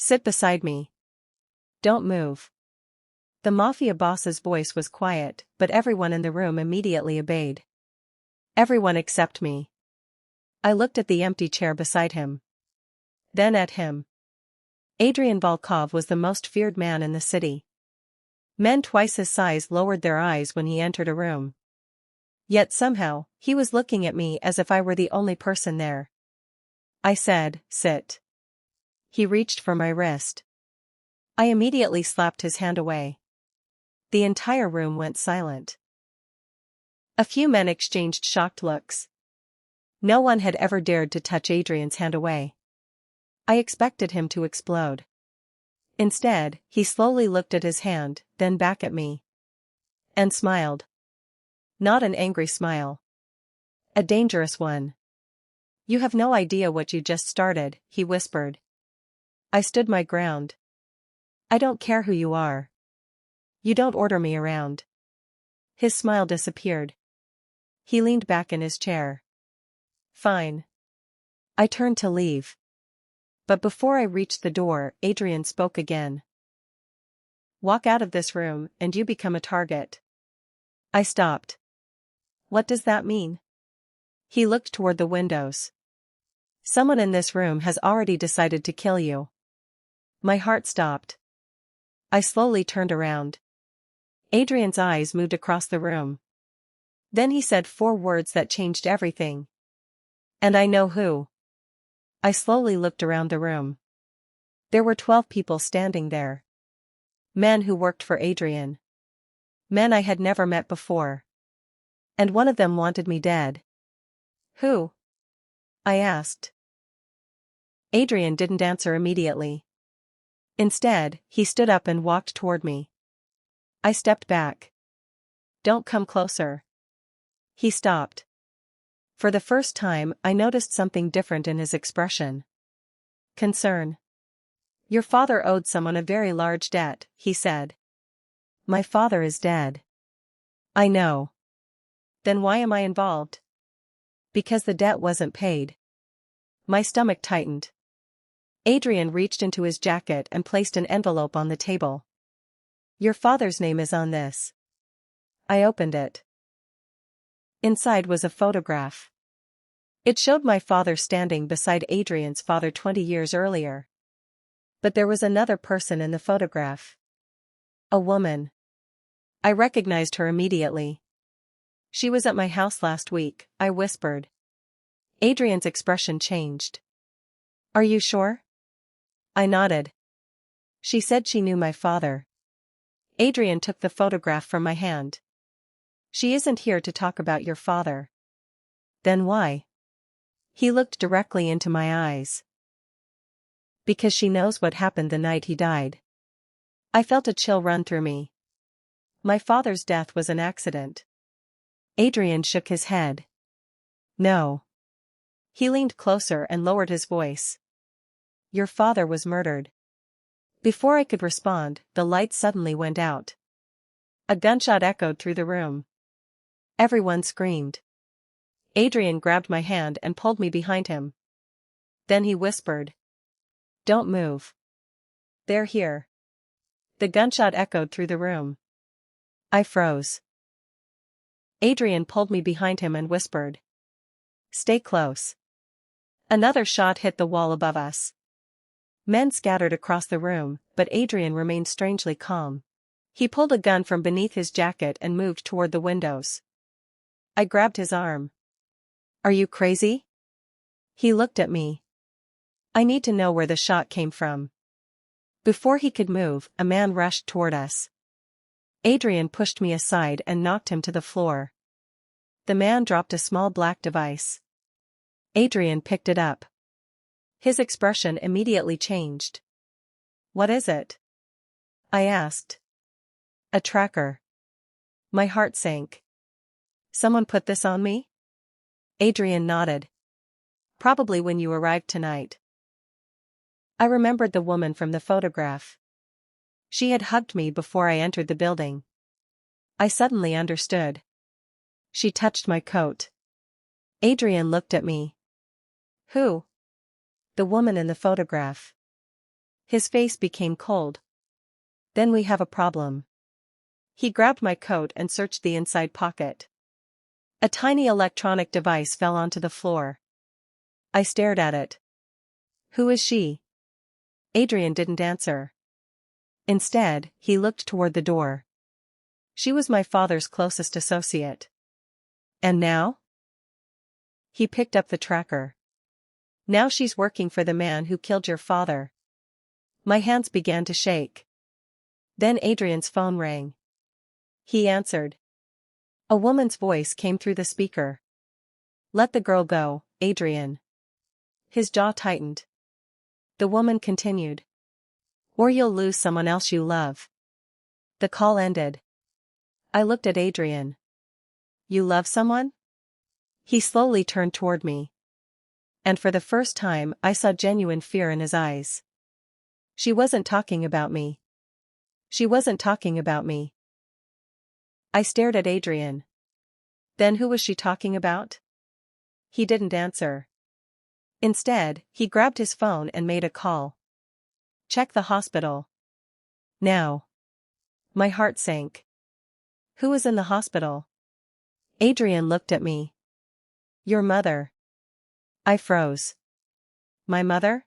Sit beside me. Don't move. The Mafia boss's voice was quiet, but everyone in the room immediately obeyed. Everyone except me. I looked at the empty chair beside him. Then at him. Adrian Volkov was the most feared man in the city. Men twice his size lowered their eyes when he entered a room. Yet somehow, he was looking at me as if I were the only person there. I said, "Sit." He reached for my wrist. I immediately slapped his hand away. The entire room went silent. A few men exchanged shocked looks. No one had ever dared to touch Adrian's hand away. I expected him to explode. Instead, he slowly looked at his hand, then back at me. And smiled. Not an angry smile. A dangerous one. "You have no idea what you just started," he whispered. I stood my ground. "I don't care who you are. You don't order me around." His smile disappeared. He leaned back in his chair. "Fine." I turned to leave. But before I reached the door, Adrian spoke again. "Walk out of this room, and you become a target." I stopped. "What does that mean?" He looked toward the windows. "Someone in this room has already decided to kill you." My heart stopped. I slowly turned around. Adrian's eyes moved across the room. Then he said 4 words that changed everything. "And I know who." I slowly looked around the room. There were 12 people standing there. Men who worked for Adrian. Men I had never met before. And one of them wanted me dead. "Who?" I asked. Adrian didn't answer immediately. Instead, he stood up and walked toward me. I stepped back. "Don't come closer." He stopped. For the first time, I noticed something different in his expression. Concern. "Your father owed someone a very large debt," he said. "My father is dead." "I know." "Then why am I involved?" "Because the debt wasn't paid." My stomach tightened. Adrian reached into his jacket and placed an envelope on the table. "Your father's name is on this." I opened it. Inside was a photograph. It showed my father standing beside Adrian's father 20 years earlier. But there was another person in the photograph. A woman. I recognized her immediately. "She was at my house last week," I whispered. Adrian's expression changed. "Are you sure?" I nodded. "She said she knew my father." Adrian took the photograph from my hand. "She isn't here to talk about your father." "Then why?" He looked directly into my eyes. "Because she knows what happened the night he died." I felt a chill run through me. My father's death was an accident. Adrian shook his head. "No." He leaned closer and lowered his voice. "Your father was murdered." Before I could respond, the light suddenly went out. A gunshot echoed through the room. Everyone screamed. Adrian grabbed my hand and pulled me behind him. Then he whispered, "Don't move. They're here." The gunshot echoed through the room. I froze. Adrian pulled me behind him and whispered, "Stay close." Another shot hit the wall above us. Men scattered across the room, but Adrian remained strangely calm. He pulled a gun from beneath his jacket and moved toward the windows. I grabbed his arm. "Are you crazy?" He looked at me. "I need to know where the shot came from." Before he could move, a man rushed toward us. Adrian pushed me aside and knocked him to the floor. The man dropped a small black device. Adrian picked it up. His expression immediately changed. "What is it?" I asked. "A tracker." My heart sank. "Someone put this on me?" Adrian nodded. "Probably when you arrived tonight." I remembered the woman from the photograph. She had hugged me before I entered the building. I suddenly understood. She touched my coat. Adrian looked at me. "Who?" "The woman in the photograph." His face became cold. Then we have a problem. He grabbed my coat and searched the inside pocket. A tiny electronic device fell onto the floor. I stared at it. Who is she? Adrian didn't answer. Instead, he looked toward the door. She was my father's closest associate. And now? He picked up the tracker. Now she's working for the man who killed your father. My hands began to shake. Then Adrian's phone rang. He answered. A woman's voice came through the speaker. Let the girl go, Adrian. His jaw tightened. The woman continued. Or you'll lose someone else you love. The call ended. I looked at Adrian. You love someone? He slowly turned toward me. And for the first time I saw genuine fear in his eyes. She wasn't talking about me. She wasn't talking about me. I stared at Adrian. Then who was she talking about? He didn't answer. Instead, he grabbed his phone and made a call. Check the hospital. Now. My heart sank. Who was in the hospital? Adrian looked at me. Your mother. I froze. My mother?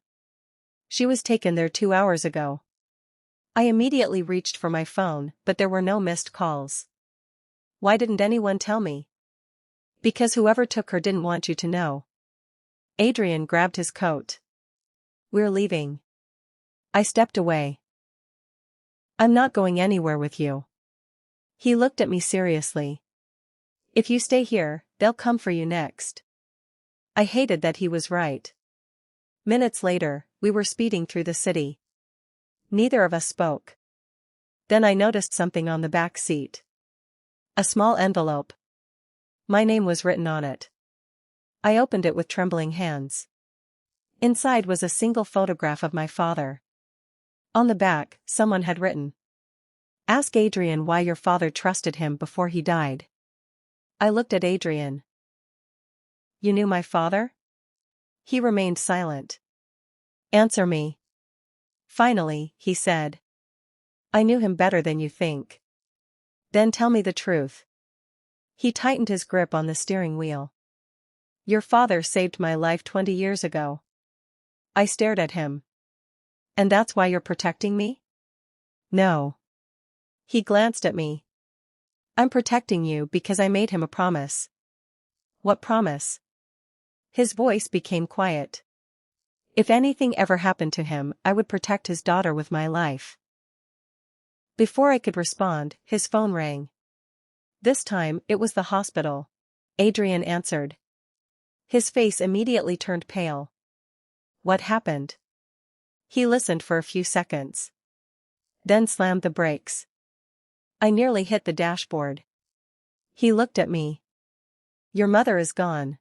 She was taken there 2 hours ago. I immediately reached for my phone, but there were no missed calls. Why didn't anyone tell me? Because whoever took her didn't want you to know. Adrian grabbed his coat. We're leaving. I stepped away. I'm not going anywhere with you. He looked at me seriously. If you stay here, they'll come for you next. I hated that he was right. Minutes later, we were speeding through the city. Neither of us spoke. Then I noticed something on the back seat. A small envelope. My name was written on it. I opened it with trembling hands. Inside was a single photograph of my father. On the back, someone had written. Ask Adrian why your father trusted him before he died. I looked at Adrian. You knew my father? He remained silent. Answer me. Finally, he said. I knew him better than you think. Then tell me the truth. He tightened his grip on the steering wheel. Your father saved my life 20 years ago. I stared at him. And that's why you're protecting me? No. He glanced at me. I'm protecting you because I made him a promise. What promise? His voice became quiet. If anything ever happened to him, I would protect his daughter with my life. Before I could respond, his phone rang. This time, it was the hospital. Adrian answered. His face immediately turned pale. What happened? He listened for a few seconds. Then slammed the brakes. I nearly hit the dashboard. He looked at me. Your mother is gone.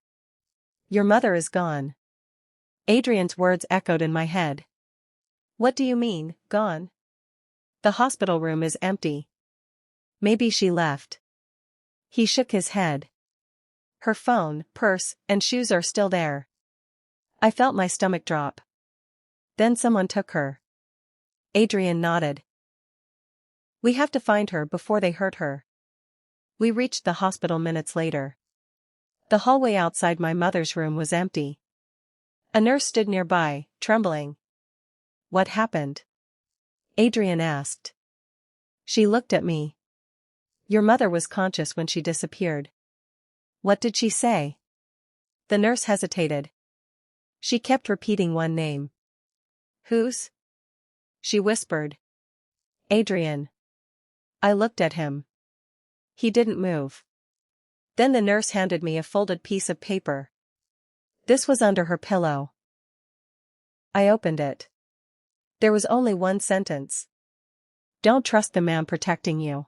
Your mother is gone. Adrian's words echoed in my head. What do you mean, gone? The hospital room is empty. Maybe she left. He shook his head. Her phone, purse, and shoes are still there. I felt my stomach drop. Then someone took her. Adrian nodded. We have to find her before they hurt her. We reached the hospital minutes later. The hallway outside my mother's room was empty. A nurse stood nearby, trembling. What happened? Adrian asked. She looked at me. Your mother was conscious when she disappeared. What did she say? The nurse hesitated. She kept repeating one name. Whose? She whispered. Adrian. I looked at him. He didn't move. Then the nurse handed me a folded piece of paper. This was under her pillow. I opened it. There was only one sentence. Don't trust the man protecting you.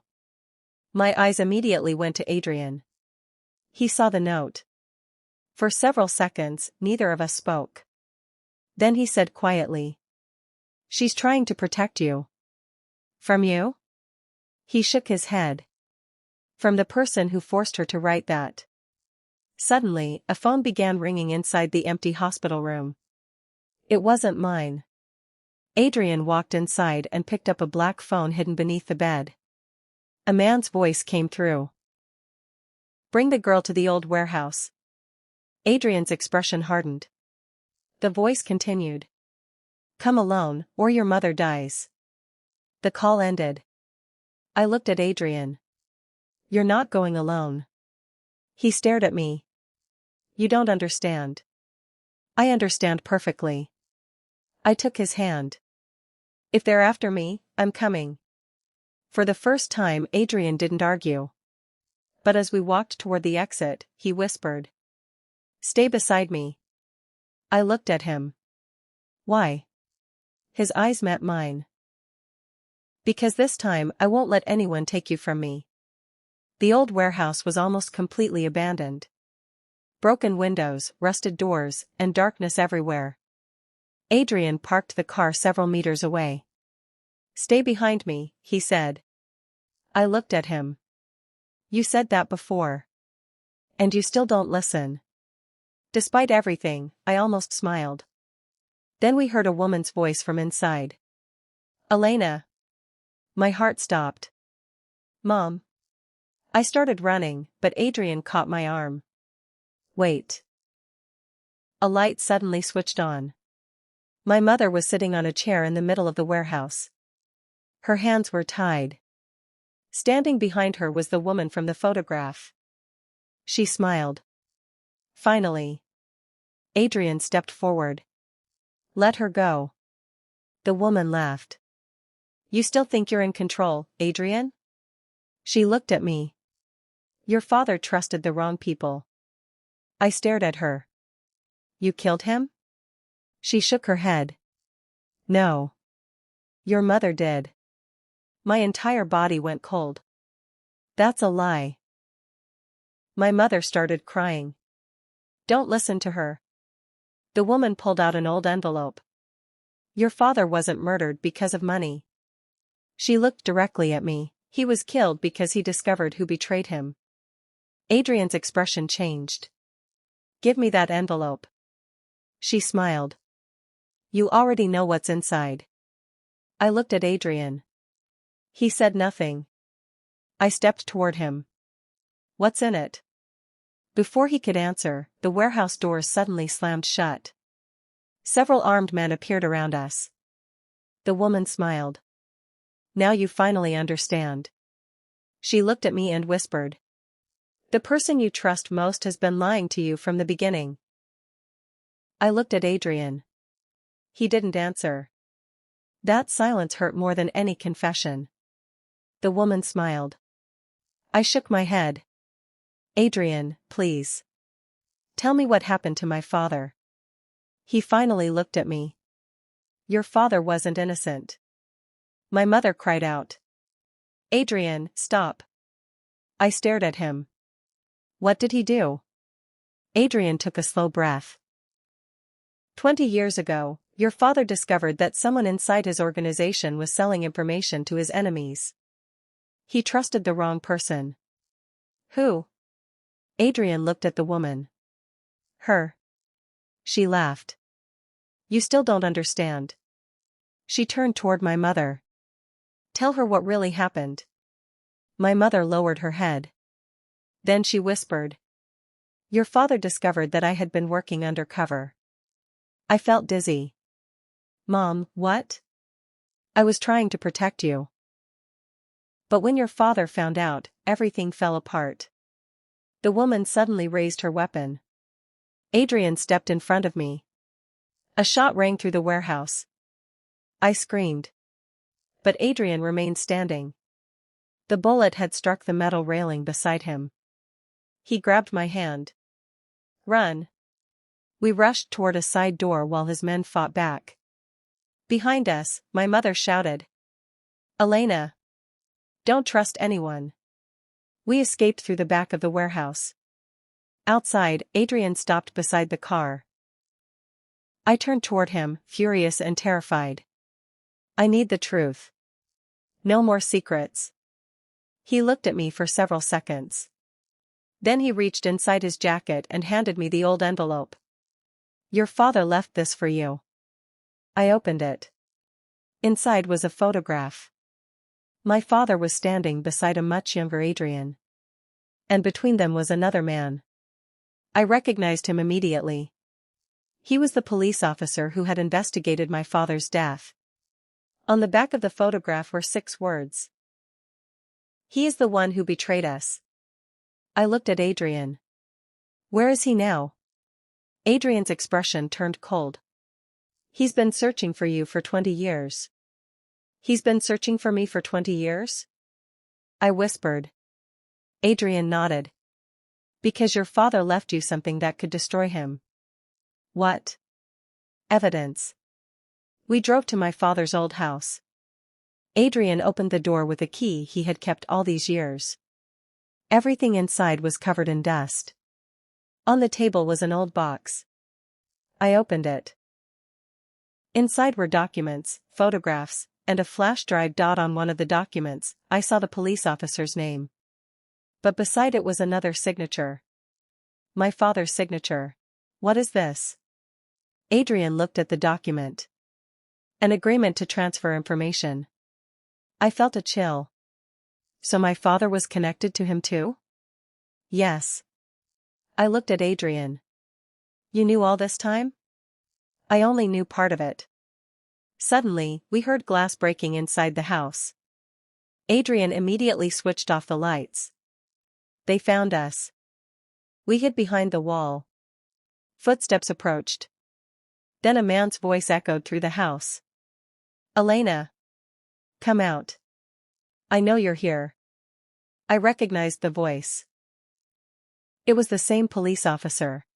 My eyes immediately went to Adrian. He saw the note. For several seconds, neither of us spoke. Then he said quietly. She's trying to protect you. From you? He shook his head. From the person who forced her to write that. Suddenly, a phone began ringing inside the empty hospital room. It wasn't mine. Adrian walked inside and picked up a black phone hidden beneath the bed. A man's voice came through. "Bring the girl to the old warehouse." Adrian's expression hardened. The voice continued. "Come alone, or your mother dies." The call ended. I looked at Adrian. "You're not going alone." He stared at me. "You don't understand." "I understand perfectly." I took his hand. "If they're after me, I'm coming." For the first time, Adrian didn't argue. But as we walked toward the exit, he whispered, "Stay beside me." I looked at him. "Why?" His eyes met mine. "Because this time I won't let anyone take you from me." The old warehouse was almost completely abandoned. Broken windows, rusted doors, and darkness everywhere. Adrian parked the car several meters away. "Stay behind me," he said. I looked at him. "You said that before. And you still don't listen." Despite everything, I almost smiled. Then we heard a woman's voice from inside. "Elena." My heart stopped. "Mom." I started running, but Adrian caught my arm. "Wait." A light suddenly switched on. My mother was sitting on a chair in the middle of the warehouse. Her hands were tied. Standing behind her was the woman from the photograph. She smiled. "Finally." Adrian stepped forward. "Let her go." The woman laughed. "You still think you're in control, Adrian?" She looked at me. "Your father trusted the wrong people." I stared at her. "You killed him?" She shook her head. "No. Your mother did." My entire body went cold. "That's a lie." My mother started crying. "Don't listen to her." The woman pulled out an old envelope. "Your father wasn't murdered because of money." She looked directly at me. "He was killed because he discovered who betrayed him." Adrian's expression changed. "Give me that envelope." She smiled. "You already know what's inside." I looked at Adrian. He said nothing. I stepped toward him. "What's in it?" Before he could answer, the warehouse doors suddenly slammed shut. Several armed men appeared around us. The woman smiled. "Now you finally understand." She looked at me and whispered, "The person you trust most has been lying to you from the beginning." I looked at Adrian. He didn't answer. That silence hurt more than any confession. The woman smiled. I shook my head. "Adrian, please. Tell me what happened to my father." He finally looked at me. "Your father wasn't innocent." My mother cried out. "Adrian, stop." I stared at him. "What did he do?" Adrian took a slow breath. 20 years ago, your father discovered that someone inside his organization was selling information to his enemies. He trusted the wrong person." "Who?" Adrian looked at the woman. "Her." She laughed. "You still don't understand." She turned toward my mother. "Tell her what really happened." My mother lowered her head. Then she whispered, "Your father discovered that I had been working undercover." I felt dizzy. "Mom, what?" "I was trying to protect you. But when your father found out, everything fell apart." The woman suddenly raised her weapon. Adrian stepped in front of me. A shot rang through the warehouse. I screamed. But Adrian remained standing. The bullet had struck the metal railing beside him. He grabbed my hand. "Run." We rushed toward a side door while his men fought back. Behind us, my mother shouted, "Elena! Don't trust anyone." We escaped through the back of the warehouse. Outside, Adrian stopped beside the car. I turned toward him, furious and terrified. "I need the truth. No more secrets." He looked at me for several seconds. Then he reached inside his jacket and handed me the old envelope. "Your father left this for you." I opened it. Inside was a photograph. My father was standing beside a much younger Adrian. And between them was another man. I recognized him immediately. He was the police officer who had investigated my father's death. On the back of the photograph were 6 words. "He is the one who betrayed us." I looked at Adrian. "Where is he now?" Adrian's expression turned cold. "He's been searching for you for 20 years. "He's been searching for me for 20 years? I whispered. Adrian nodded. "Because your father left you something that could destroy him." "What?" "Evidence." We drove to my father's old house. Adrian opened the door with a key he had kept all these years. Everything inside was covered in dust. On the table was an old box. I opened it. Inside were documents, photographs, and a flash drive. On one of the documents, I saw the police officer's name. But beside it was another signature. My father's signature. "What is this?" Adrian looked at the document. "An agreement to transfer information." I felt a chill. So my father was connected to him too? Yes. I looked at Adrian. "You knew all this time?" "I only knew part of it." Suddenly, we heard glass breaking inside the house. Adrian immediately switched off the lights. "They found us." We hid behind the wall. Footsteps approached. Then a man's voice echoed through the house. "Elena. Come out. I know you're here." I recognized the voice. It was the same police officer.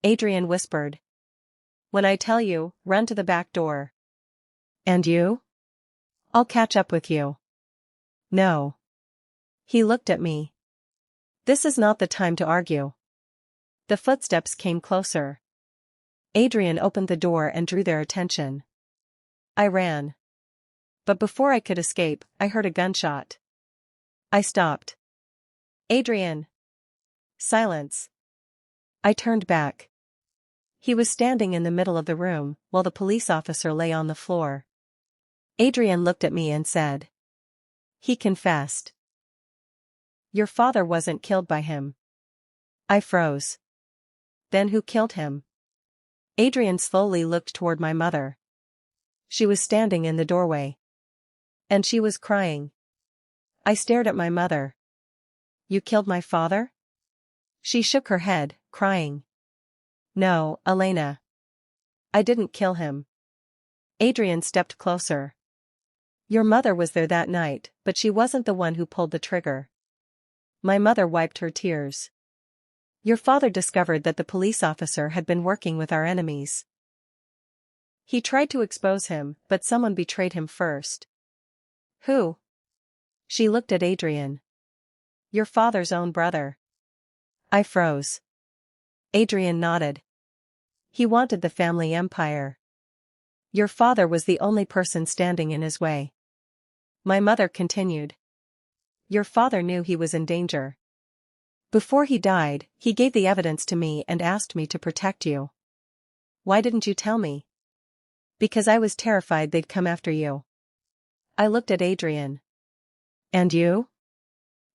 Adrian whispered. "When I tell you, run to the back door." "And you?" "I'll catch up with you." "No." He looked at me. "This is not the time to argue." The footsteps came closer. Adrian opened the door and drew their attention. I ran. But before I could escape, I heard a gunshot. I stopped. "Adrian." Silence. I turned back. He was standing in the middle of the room, while the police officer lay on the floor. Adrian looked at me and said. "He confessed." "Your father wasn't killed by him." I froze. "Then who killed him?" Adrian slowly looked toward my mother. She was standing in the doorway. And she was crying. I stared at my mother. "You killed my father?" She shook her head, crying. "No, Elena. I didn't kill him." Adrian stepped closer. "Your mother was there that night, but she wasn't the one who pulled the trigger." My mother wiped her tears. "Your father discovered that the police officer had been working with our enemies. He tried to expose him, but someone betrayed him first." "Who?" She looked at Adrian. "Your father's own brother." I froze. Adrian nodded. "He wanted the family empire. Your father was the only person standing in his way." My mother continued. "Your father knew he was in danger. Before he died, he gave the evidence to me and asked me to protect you." "Why didn't you tell me?" "Because I was terrified they'd come after you." I looked at Adrian. "And you?"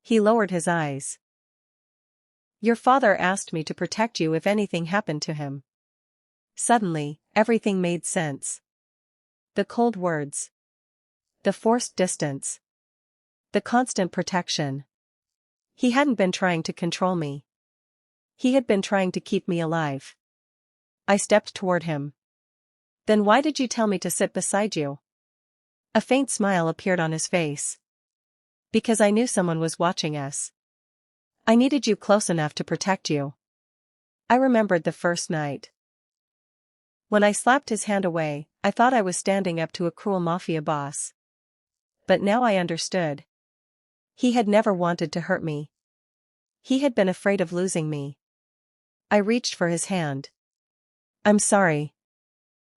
He lowered his eyes. "Your father asked me to protect you if anything happened to him." Suddenly, everything made sense. The cold words. The forced distance. The constant protection. He hadn't been trying to control me. He had been trying to keep me alive. I stepped toward him. "Then why did you tell me to sit beside you?" A faint smile appeared on his face. "Because I knew someone was watching us. I needed you close enough to protect you." I remembered the first night. When I slapped his hand away, I thought I was standing up to a cruel mafia boss. But now I understood. He had never wanted to hurt me. He had been afraid of losing me. I reached for his hand. "I'm sorry."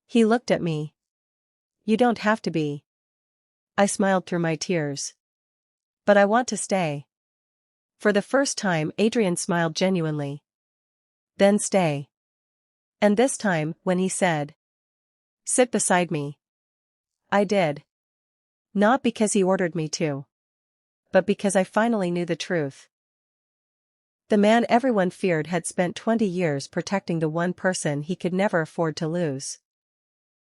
He looked at me. "You don't have to be." I smiled through my tears. "But I want to stay." For the first time, Adrian smiled genuinely. "Then stay." And this time, when he said, "Sit beside me," I did. Not because he ordered me to. But because I finally knew the truth. The man everyone feared had spent 20 years protecting the one person he could never afford to lose.